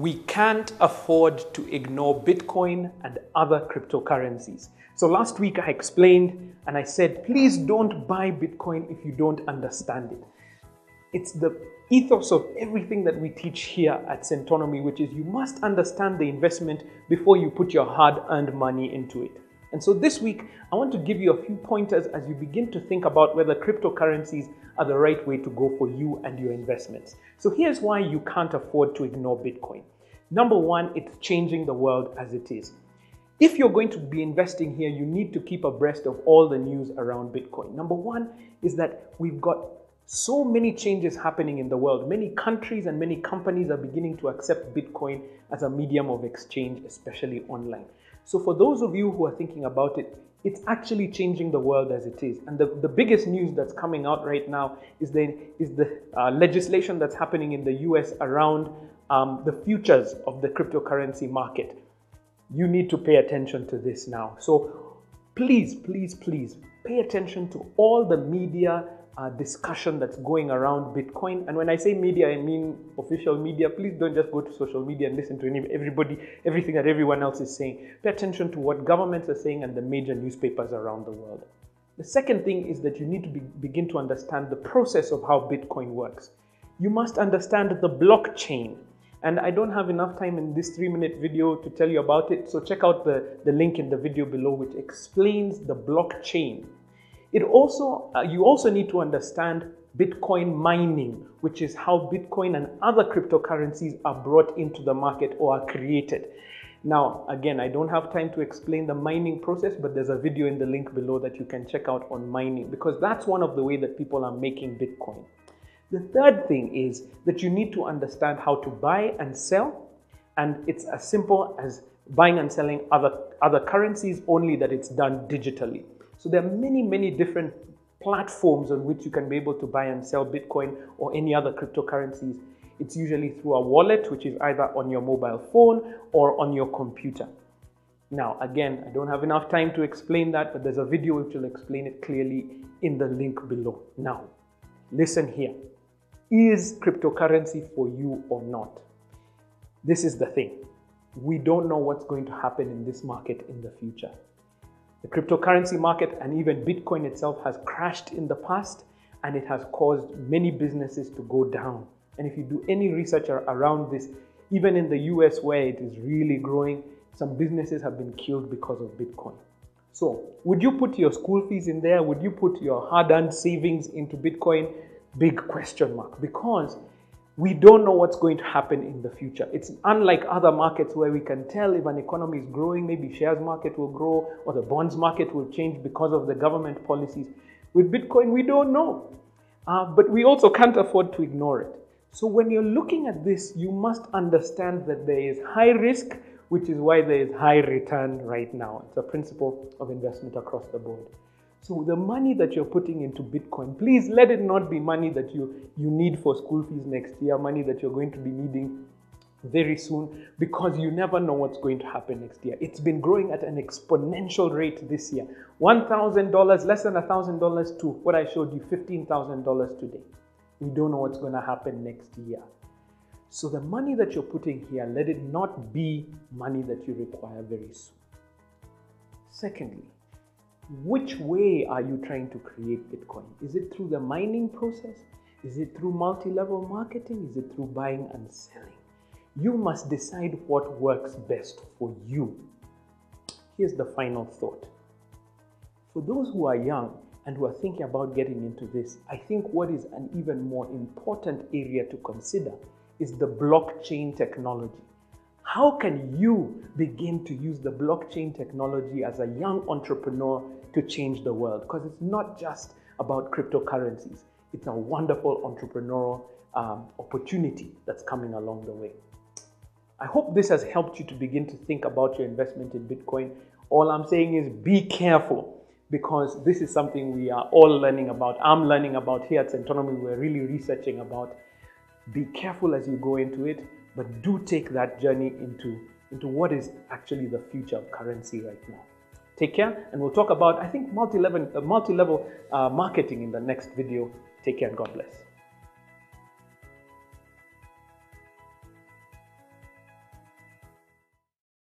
We can't afford to ignore Bitcoin and other cryptocurrencies. So last week I explained and I said, please don't buy Bitcoin if you don't understand it. It's the ethos of everything that we teach here at Centonomy, which is you must understand the investment before you put your hard-earned money into it. And so this week, I want to give you a few pointers as you begin to think about whether cryptocurrencies are the right way to go for you and your investments. So here's why you can't afford to ignore Bitcoin. Number one, it's changing the world as it is. If you're going to be investing here, you need to keep abreast of all the news around Bitcoin. Number one is that we've got so many changes happening in the world. Many countries and many companies are beginning to accept Bitcoin as a medium of exchange, especially online. So for those of you who are thinking about it, it's actually changing the world as it is. And the biggest news that's coming out right now is the legislation that's happening in the US around the futures of the cryptocurrency market. You need to pay attention to this now. So please, please, please pay attention to all the media discussion that's going around Bitcoin. And when I say media, I mean official media. Please don't just go to social media and listen to everything that everyone else is saying. Pay attention to what governments are saying and the major newspapers around the world. The second thing is that you need to begin to understand the process of how Bitcoin works. You must understand the blockchain. And I don't have enough time in this 3-minute video to tell you about it. So check out the link in the video below, which explains the blockchain. You also need to understand Bitcoin mining, which is how Bitcoin and other cryptocurrencies are brought into the market or are created. Now, again, I don't have time to explain the mining process, but there's a video in the link below that you can check out on mining, because that's one of the ways that people are making Bitcoin. The third thing is that you need to understand how to buy and sell, and it's as simple as buying and selling other currencies, only that it's done digitally. So there are many, many different platforms on which you can be able to buy and sell Bitcoin or any other cryptocurrencies. It's usually through a wallet, which is either on your mobile phone or on your computer. Now, again, I don't have enough time to explain that, but there's a video which will explain it clearly in the link below. Now, listen here. Is cryptocurrency for you or not? This is the thing. We don't know what's going to happen in this market in the future. The cryptocurrency market and even Bitcoin itself has crashed in the past, and it has caused many businesses to go down. And if you do any research around this, even in the US where it is really growing, some businesses have been killed because of Bitcoin. So would you put your school fees in there? Would you put your hard-earned savings into Bitcoin? Big question mark, because we don't know what's going to happen in the future. It's unlike other markets where we can tell if an economy is growing, maybe shares market will grow or the bonds market will change because of the government policies. With Bitcoin, we don't know. But we also can't afford to ignore it. So when you're looking at this, you must understand that there is high risk, which is why there is high return right now. It's a principle of investment across the board. So the money that you're putting into Bitcoin, please let it not be money that you need for school fees next year, money that you're going to be needing very soon, because you never know what's going to happen next year. It's been growing at an exponential rate this year. $1,000, less than $1,000 to what I showed you, $15,000 today. We don't know what's going to happen next year. So the money that you're putting here, let it not be money that you require very soon. Secondly, which way are you trying to create Bitcoin? Is it through the mining process? Is it through multi-level marketing? Is it through buying and selling? You must decide what works best for you. Here's the final thought. For those who are young and who are thinking about getting into this, I think what is an even more important area to consider is the blockchain technology. How can you begin to use the blockchain technology as a young entrepreneur to change the world? Because it's not just about cryptocurrencies. It's a wonderful entrepreneurial opportunity that's coming along the way. I hope this has helped you to begin to think about your investment in Bitcoin. All I'm saying is be careful, because this is something we are all learning about. I'm learning about here at Centonomy. We're really researching about. Be careful as you go into it, but do take that journey into what is actually the future of currency right now. Take care, and we'll talk about, I think, multi-level marketing in the next video. Take care and God bless.